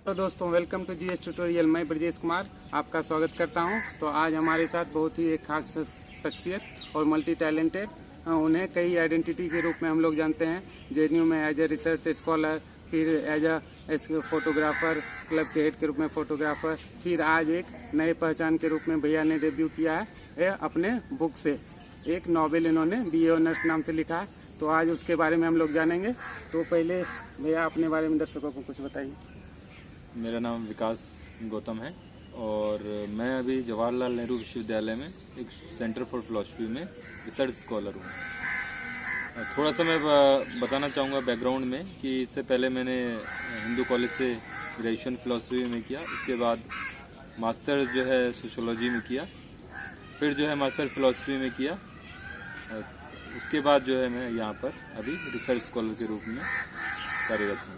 तो दोस्तों welcome to GS tutorial. मैं ब्रजेश कुमार आपका स्वागत करता हूं। तो आज हमारे साथ बहुत ही एक खास शख्सियत और मल्टी टैलेंटेड, उन्हें कई आइडेंटिटी के रूप में हम लोग जानते हैं। जेएनयू में एज ए रिसर्च स्कॉलर, फिर एज ए फोटोग्राफर, क्लब के हेड के रूप में फोटोग्राफर, फिर आज एक नए पहचान के रूप में भैया ने डेब्यू किया है अपने बुक से। एक नॉवेल इन्होंने बीए ऑनर्स नाम से लिखा है। तो आज उसके बारे में हम लोग जानेंगे। तो पहले भैया अपने बारे में दर्शकों को कुछ बताइए। मेरा नाम विकास गौतम है और मैं अभी जवाहरलाल नेहरू विश्वविद्यालय में एक सेंटर फॉर फिलॉसफी में रिसर्च स्कॉलर हूँ। थोड़ा सा मैं बताना चाहूँगा बैकग्राउंड में कि इससे पहले मैंने हिंदू कॉलेज से ग्रेजुएशन फिलॉसफी में किया, उसके बाद मास्टर्स जो है सोशियोलॉजी में किया, फिर जो है मास्टर फिलॉसफी में किया। उसके बाद जो है मैं यहाँ पर अभी रिसर्च स्कॉलर के रूप में कार्यरत हूँ।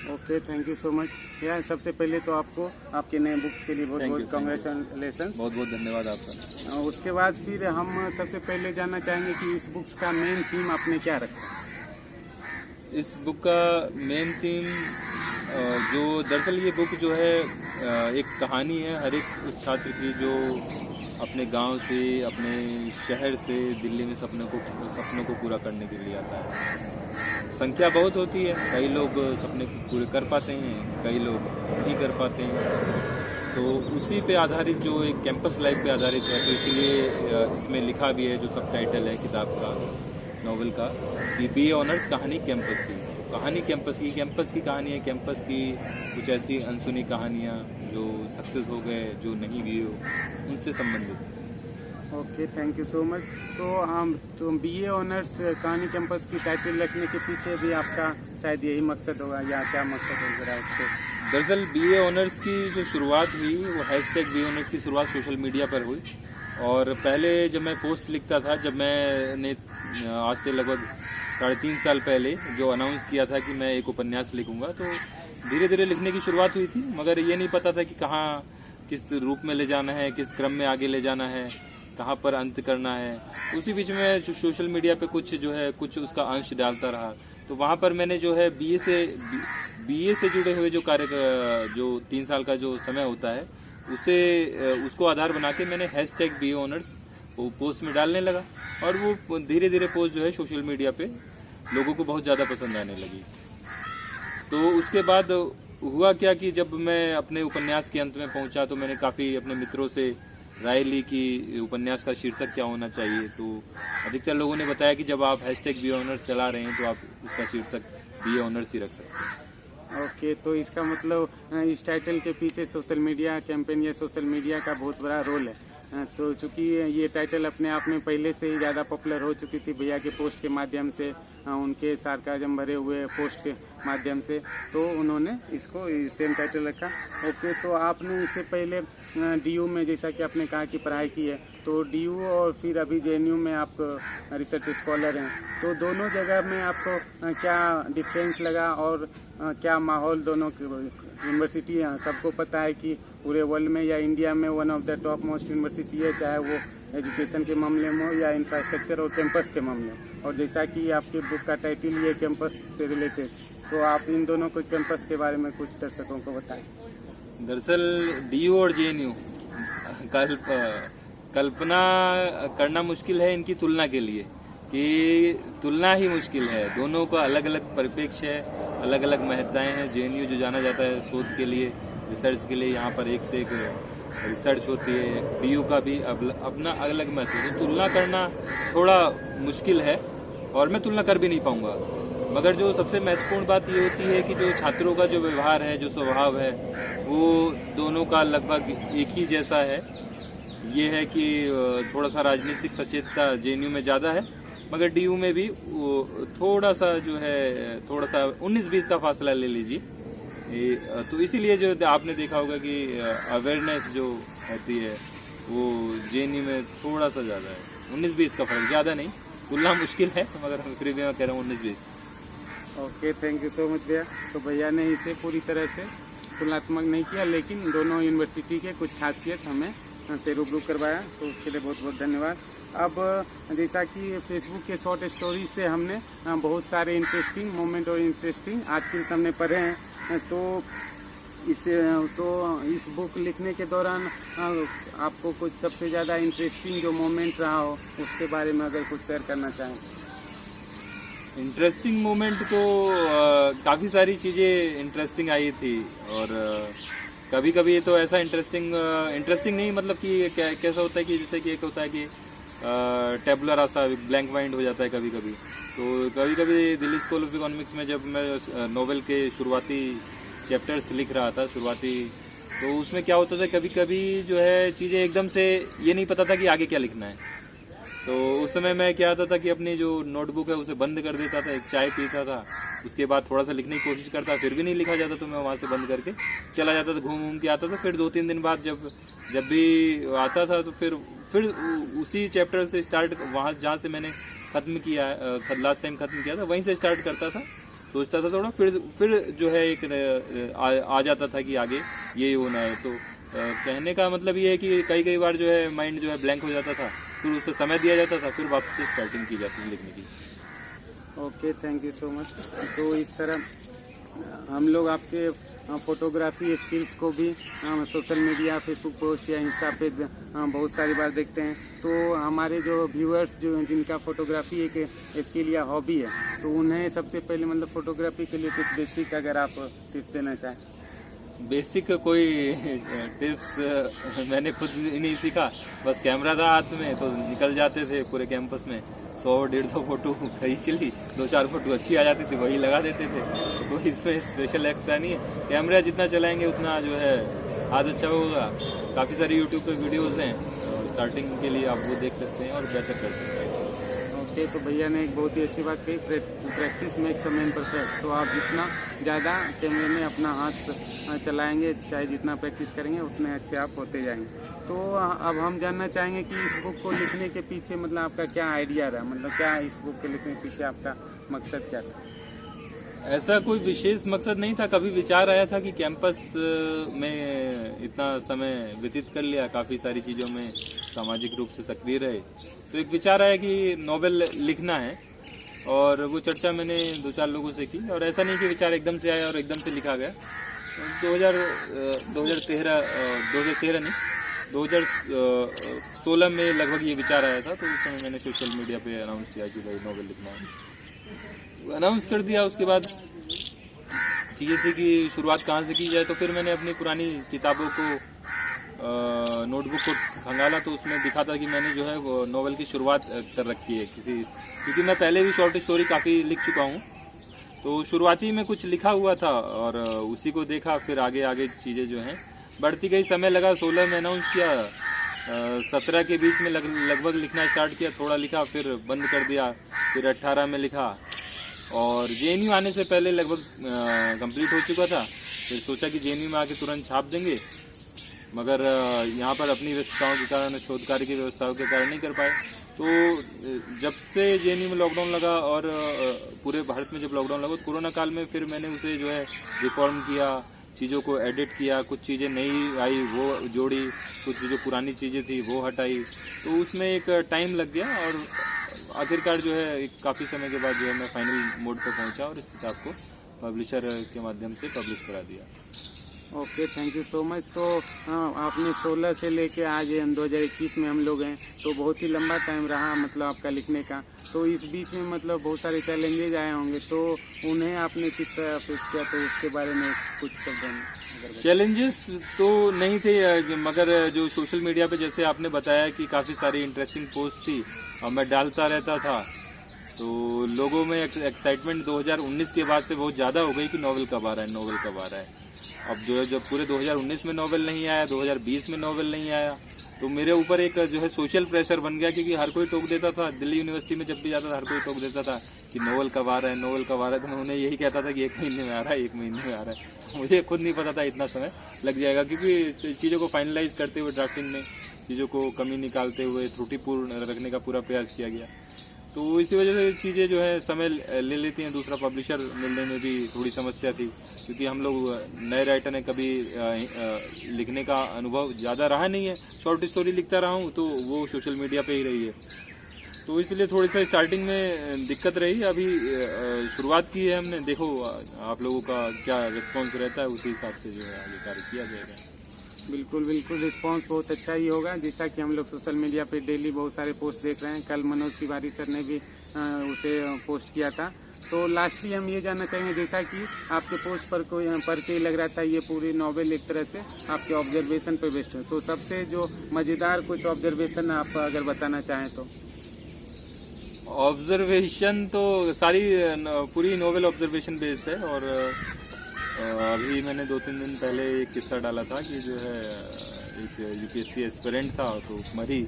Okay, thank you so much. यार सबसे पहले तो आपको आपके नए बुक्स के लिए बहुत बहुत कांग्रेचुलेशन। बहुत बहुत धन्यवाद आपका। उसके बाद फिर हम सबसे पहले जानना चाहेंगे कि इस बुक्स का मेन थीम आपने क्या रखा है। इस बुक का मेन थीम जो दरअसल ये बुक जो है एक कहानी है हर एक उस छात्र की जो अपने गांव से, अपने शहर से दिल्ली में सपनों को पूरा करने के लिए आता है। संख्या बहुत होती है, कई लोग सपने पूरे कर पाते हैं, कई लोग नहीं कर पाते हैं। तो उसी पे आधारित जो एक कैंपस लाइफ पे आधारित है, तो इसीलिए इसमें लिखा भी है जो सब टाइटल है किताब का, नॉवेल का, कि बीए ऑनर्स कहानी कैंपस की। कहानी कैंपस की कहानी है। कैंपस की कुछ ऐसी अनसुनी कहानियाँ जो सक्सेस हो गए, जो नहीं भी हो, उनसे संबंधित। Okay, thank you so much. तो बीए ऑनर्स कहानी कैंपस की टाइटल रखने के पीछे भी आपका शायद यही मकसद होगा, या क्या मकसद हो रहा है उससे? दरअसल बीए ऑनर्स की जो शुरुआत हुई वो हैशटैग बीए ऑनर्स की शुरुआत सोशल मीडिया पर हुई। और पहले जब मैं पोस्ट लिखता था, जब मैंने आज से लगभग 3.5 साल पहले जो अनाउंस किया था कि मैं एक उपन्यास लिखूंगा, तो धीरे धीरे लिखने की शुरुआत हुई थी, मगर ये नहीं पता था कि कहाँ किस रूप में ले जाना है, किस क्रम में आगे ले जाना है, कहाँ पर अंत करना है। उसी बीच में सोशल मीडिया पे कुछ उसका अंश डालता रहा। तो वहाँ पर मैंने जो है बीए से जुड़े हुए जो कार्य, जो 3 साल का जो समय होता है, उसको आधार बना के मैंने हैशटैग बीए ऑनर्स वो पोस्ट में डालने लगा। और वो धीरे धीरे पोस्ट जो है सोशल मीडिया पे लोगों को बहुत ज़्यादा पसंद आने लगी। तो उसके बाद हुआ क्या कि जब मैं अपने उपन्यास के अंत में पहुंचा, तो मैंने काफ़ी अपने मित्रों से राय ली कि उपन्यास का शीर्षक क्या होना चाहिए। तो अधिकतर लोगों ने बताया कि जब आप हैशटैग बीए ऑनर्स चला रहे हैं तो आप उसका शीर्षक बीए ऑनर्स ही रख सकते हैं। ओके, तो इसका मतलब इस टाइटल के पीछे सोशल मीडिया कैंपेन या सोशल मीडिया का बहुत बड़ा रोल है। तो चूंकि ये टाइटल अपने आप में पहले से ही ज़्यादा पॉपुलर हो चुकी थी भैया के पोस्ट के माध्यम से, उनके सार्काज़म भरे हुए पोस्ट के माध्यम से, तो उन्होंने इसको सेम टाइटल रखा। ओके, तो आपने इससे पहले डीयू में, जैसा कि आपने कहा कि पढ़ाई की है, तो डीयू और फिर अभी जेएनयू में आप रिसर्च स्कॉलर हैं, तो दोनों जगह में आपको क्या डिफरेंस लगा और क्या माहौल दोनों यूनिवर्सिटी है? सबको पता है कि पूरे वर्ल्ड में या इंडिया में one of the top most university है, चाहे वो एजुकेशन के मामले में हो या इंफ्रास्ट्रक्चर और कैंपस के मामले में। और जैसा कि आपकी बुक का टाइटल ये कैंपस से रिलेटेड, तो आप इन दोनों को कैंपस के बारे में कुछ दर्शकों को बताएं। दरअसल डीयू और जेएनयू कल्पना करना मुश्किल है इनकी तुलना के लिए, कि तुलना ही मुश्किल है। दोनों का अलग अलग परिप्रेक्ष्य है, अलग अलग महत्ताएं हैं। जेएनयू जो जाना जाता है शोध के लिए, रिसर्च के लिए, यहाँ पर एक से एक रिसर्च होती है। डीयू का भी अपना अलग महत्व है। तो तुलना करना थोड़ा मुश्किल है और मैं तुलना कर भी नहीं पाऊंगा। मगर जो सबसे महत्वपूर्ण बात ये होती है कि जो छात्रों का जो व्यवहार है, जो स्वभाव है, वो दोनों का लगभग एक ही जैसा है। ये है कि थोड़ा सा राजनीतिक सचेतता जेएनयू में ज़्यादा है, मगर डीयू में भी थोड़ा सा जो है, थोड़ा सा 19-20 का फासला ले लीजिए। तो इसीलिए जो आपने देखा होगा कि अवेयरनेस जो होती है वो जेएनयू में थोड़ा सा ज़्यादा है। 19-20 का फर्क, ज़्यादा नहीं। तुलना मुश्किल है, मगर फिर भी मैं कह रहा हूँ 19-20। Okay, thank you so much भैया। तो भैया ने इसे पूरी तरह से तुलनात्मक नहीं किया, लेकिन दोनों यूनिवर्सिटी के कुछ खासियत हमें से रूबरू करवाया, तो उसके लिए बहुत बहुत धन्यवाद। अब जैसा कि फेसबुक के शॉर्ट स्टोरी से हमने बहुत सारे इंटरेस्टिंग मोमेंट और इंटरेस्टिंग आर्टिकल्स हमने पढ़े हैं, तो तो इस बुक लिखने के दौरान आपको कुछ सबसे ज़्यादा इंटरेस्टिंग जो मोमेंट रहा हो उसके बारे में अगर कुछ शेयर करना चाहें। इंटरेस्टिंग मोमेंट तो काफ़ी सारी चीज़ें इंटरेस्टिंग आई थी, और कभी कभी तो ऐसा इंटरेस्टिंग नहीं, मतलब कि कैसा होता है कि जैसे कि एक होता है कि टेबुलर ऐसा ब्लैंक माइंड हो जाता है कभी कभी। तो कभी कभी दिल्ली स्कूल ऑफ इकोनॉमिक्स में जब मैं नोवेल के शुरुआती चैप्टर्स लिख रहा था तो उसमें क्या होता था, कभी कभी जो है चीज़ें एकदम से ये नहीं पता था कि आगे क्या लिखना है। तो उस समय मैं क्या आता था कि अपनी जो नोटबुक है उसे बंद कर देता था, एक चाय पीता था, उसके बाद थोड़ा सा लिखने की कोशिश करता, फिर भी नहीं लिखा जाता तो मैं वहाँ से बंद करके चला जाता था, घूम के आता था। फिर 2-3 दिन बाद जब भी आता था तो फिर उसी चैप्टर से स्टार्ट, वहाँ जहाँ से मैंने खत्म किया, लास्ट टाइम खत्म किया था, वहीं से स्टार्ट करता था, सोचता था थोड़ा, फिर जो है एक आ जाता था कि आगे ये होना है। तो कहने का मतलब ये है कि कई बार जो है माइंड जो है ब्लैंक हो जाता था, फिर उससे समय दिया जाता था, फिर वापस से स्टार्टिंग की जाती थी लिखने की। Okay, thank you so much. तो इस तरह हम लोग आपके फोटोग्राफी स्किल्स को भी सोशल मीडिया, फेसबुक पोस्ट या इंस्टा पे बहुत सारी बार देखते हैं। तो हमारे जो व्यूअर्स जो जिनका फोटोग्राफी एक स्किल या हॉबी है, तो उन्हें सबसे पहले मतलब फोटोग्राफी के लिए कुछ बेसिक अगर आप टिप्स देना चाहें। बेसिक कोई टिप्स मैंने खुद नहीं सीखा, बस कैमरा था हाथ में तो निकल जाते थे पूरे कैंपस में, 100-150 फोटो खींच ली, 2-4 फोटो अच्छी आ जाती थी, वही लगा देते थे। तो इसमें स्पेशल एक्स्ट्रा नहीं है, कैमरा जितना चलाएंगे उतना जो है हाथ अच्छा होगा। काफ़ी सारी यूट्यूब पे वीडियोज़ हैं, स्टार्टिंग के लिए आप वो देख सकते हैं और बेहतर कर सकते हैं। ओके, तो भैया ने एक बहुत ही अच्छी बात कही, practice makes a man perfect. तो आप जितना ज़्यादा कैमरे में अपना हाथ चलाएंगे, चाहे जितना प्रैक्टिस करेंगे उतने अच्छे आप होते जाएंगे। तो अब हम जानना चाहेंगे कि इस बुक को लिखने के पीछे मतलब आपका क्या आइडिया रहा, मतलब क्या इस बुक के लिखने के पीछे आपका मकसद क्या था? ऐसा कोई विशेष मकसद नहीं था, कभी विचार आया था कि कैंपस में इतना समय व्यतीत कर लिया, काफ़ी सारी चीज़ों में सामाजिक रूप से सक्रिय रहे, तो एक विचार आया कि नॉवेल लिखना है, और वो चर्चा मैंने 2-4 लोगों से की, और ऐसा नहीं कि विचार एकदम से आया और एकदम से लिखा गया। 2016 में लगभग ये विचार आया था, तो उस समय मैंने सोशल मीडिया पे अनाउंस किया कि भाई नॉवेल लिखना है, अनाउंस कर दिया। उसके बाद चीज़ें थी कि शुरुआत कहाँ से की जाए, तो फिर मैंने अपनी पुरानी किताबों को नोटबुक को खंगाला, तो उसमें दिखा था कि मैंने जो है वो नॉवेल की शुरुआत कर रखी है क्योंकि मैं पहले भी शॉर्ट स्टोरी काफ़ी लिख चुका हूँ, तो शुरुआती में कुछ लिखा हुआ था और उसी को देखा, फिर आगे चीज़ें जो हैं बढ़ती गई। समय लगा, 16 में अनाउंस किया, 17 के बीच में लगभग लिखना स्टार्ट किया, थोड़ा लिखा फिर बंद कर दिया, फिर 18 में लिखा, और जेएनयू आने से पहले लगभग कंप्लीट हो चुका था। फिर सोचा कि जेएनयू में आके तुरंत छाप देंगे, मगर यहाँ पर अपनी व्यवस्थाओं के कारण, शोध कार्य की व्यवस्थाओं के कारण नहीं कर पाए। तो जब से जेएनयू में लॉकडाउन लगा और पूरे भारत में जब लॉकडाउन लगा, तो कोरोना काल में फिर मैंने उसे जो है रिफॉर्म किया, चीज़ों को एडिट किया, कुछ चीज़ें नई आई वो जोड़ी, कुछ जो पुरानी चीज़ें थी वो हटाई, तो उसमें एक टाइम लग गया, और आखिरकार जो है काफ़ी समय के बाद जो है मैं फाइनल मोड पर पहुंचा और इस किताब को पब्लिशर के माध्यम से पब्लिश करा दिया। Okay, thank you so much. तो आपने 16 से लेके आज 2021 में हम लोग हैं, तो बहुत ही लंबा टाइम रहा मतलब आपका लिखने का। तो इस बीच में मतलब बहुत सारे चैलेंजेज आए होंगे, तो उन्हें आपने किस तरह फेस किया, तो उसके बारे में कुछ शब्द। चैलेंजेस तो नहीं थे, मगर जो सोशल मीडिया पे जैसे आपने बताया कि काफ़ी सारी इंटरेस्टिंग पोस्ट थी और मैं डालता रहता था, तो लोगों में एक्साइटमेंट 2019 के बाद से बहुत ज़्यादा हो गई कि नॉवेल कब आ रहा है। अब जो है जब पूरे 2019 में नॉवेल नहीं आया, 2020 में नॉवेल नहीं आया, तो मेरे ऊपर एक जो है सोशल प्रेशर बन गया, क्योंकि हर कोई टोक देता था। दिल्ली यूनिवर्सिटी में जब भी जाता था हर कोई टोक देता था कि नॉवेल कब आ रहा है, तो मैं उन्हें यही कहता था कि 1 महीने में आ रहा है। मुझे खुद नहीं पता था इतना समय लग जाएगा, क्योंकि चीज़ों को फाइनलाइज करते हुए, ड्राफ्टिंग में चीज़ों को कमी निकालते हुए त्रुटिपूर्ण रखने का पूरा प्रयास किया गया। तो इसी वजह से चीज़ें जो है समय ले लेती हैं। दूसरा, पब्लिशर मिलने में भी थोड़ी समस्या थी, क्योंकि हम लोग नए राइटर ने कभी लिखने का अनुभव ज़्यादा रहा नहीं है। शॉर्ट स्टोरी लिखता रहा हूँ, तो वो सोशल मीडिया पे ही रही है। तो इसलिए थोड़ी सा स्टार्टिंग में दिक्कत रही। अभी शुरुआत की है हमने, देखो आप लोगों का क्या रिस्पांस रहता है, उसी हिसाब से जो है आगे कार्य किया जाएगा। बिल्कुल बिल्कुल, रिस्पांस बहुत अच्छा ही होगा। जैसा कि हम लोग सोशल मीडिया पे डेली बहुत सारे पोस्ट देख रहे हैं, कल मनोज तिवारी सर ने भी उसे पोस्ट किया था। तो लास्टली हम ये जानना चाहेंगे, जैसा कि आपके पोस्ट पर कोई पढ़ के लग रहा था ये पूरी नॉवेल एक तरह से आपके ऑब्जर्वेशन पे बेस्ड है, तो सबसे जो मजेदार कुछ ऑब्जर्वेशन आप अगर बताना चाहें तो? ऑब्जर्वेशन तो सारी पूरी नोवेल ऑब्जर्वेशन बेस्ड है। और अभी मैंने 2-3 दिन पहले एक किस्सा डाला था कि जो है एक यूपीएससी एस्पिरेंट था, तो मरी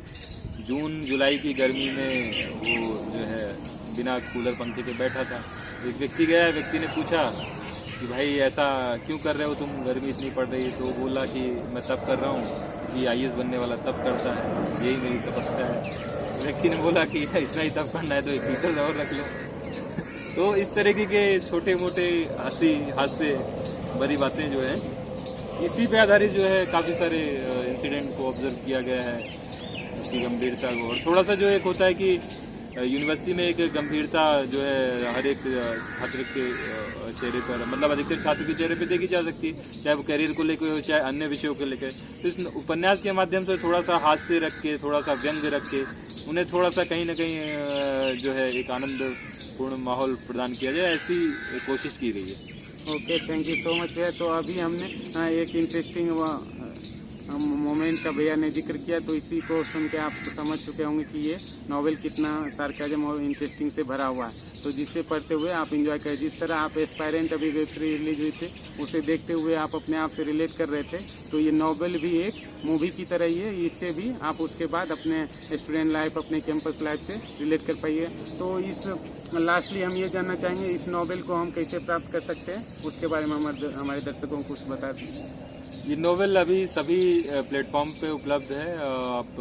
जून जुलाई की गर्मी में वो जो है बिना कूलर पंखे के बैठा था। एक व्यक्ति गया, व्यक्ति ने पूछा कि भाई ऐसा क्यों कर रहे हो तुम, गर्मी इतनी पड़ रही है? तो बोला कि मैं तब कर रहा हूँ कि आईएएस बनने वाला तब करता है, यही मेरी तपस्या है। व्यक्ति ने बोला कि इतना ही तब करना है तो एक हीटर और रख लो। तो इस तरीके के छोटे मोटे हंसी हास्य भरी बातें जो है, इसी पे आधारित जो है काफी सारे इंसिडेंट को ऑब्जर्व किया गया है, इसकी गंभीरता को। और थोड़ा सा जो एक होता है कि यूनिवर्सिटी में एक गंभीरता जो है हर एक छात्र के चेहरे पर, मतलब अधिकतर छात्र के चेहरे पर देखी जा सकती है, चाहे वो करियर को लेकर हो चाहे अन्य विषयों को लेकर। तो इस उपन्यास के माध्यम से थोड़ा सा हास्य रख के, थोड़ा सा व्यंग रख के उन्हें थोड़ा सा कहीं ना कहीं जो है एक आनंदपूर्ण माहौल प्रदान किया जाए, ऐसी कोशिश की गई है। Okay, thank you so much भैया। तो अभी हमने एक इंटरेस्टिंग मोमेंट का भैया ने जिक्र किया, तो इसी को सुन के आप समझ चुके होंगे कि ये नॉवेल कितना सार्काज़म और इंटरेस्टिंग से भरा हुआ है। तो जिसे पढ़ते हुए आप एंजॉय करें। जिस तरह आप एस्पायरेंट अभी वेब सीरीज रिलीज हुई थी, उसे देखते हुए आप अपने आप से रिलेट कर रहे थे, तो ये नॉवेल भी एक मूवी की तरह ही है। इससे भी आप उसके बाद अपने स्टूडेंट लाइफ, अपने कैंपस लाइफ से रिलेट कर पाइए। तो इस लास्टली हम ये जानना चाहेंगे, इस नॉवेल को हम कैसे प्राप्त कर सकते हैं, उसके बारे में हमारे दर्शकों को कुछ बता दें। ये नोवेल अभी सभी प्लेटफॉर्म पे उपलब्ध है। आप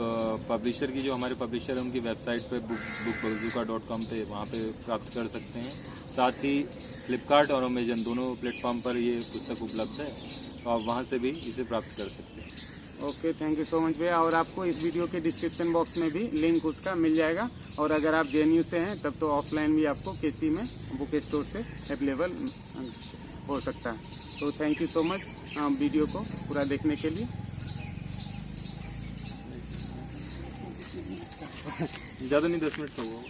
पब्लिशर की, जो हमारे पब्लिशर है, उनकी वेबसाइट पे bookbazooka.com पे वहाँ पे प्राप्त कर सकते हैं। साथ ही फ्लिपकार्ट और अमेजन दोनों प्लेटफॉर्म पर ये पुस्तक उपलब्ध है, तो आप वहाँ से भी इसे प्राप्त कर सकते हैं। Okay, thank you so much भैया। और आपको इस वीडियो के डिस्क्रिप्शन बॉक्स में भी लिंक उसका मिल जाएगा। और अगर आप जेएनयू से हैं तब तो ऑफलाइन भी आपको केसी में बुक स्टोर से अवेलेबल हो सकता है। तो thank you so much video को पूरा देखने के लिए। ज़्यादा नहीं, 10 मिनट तो हुआ।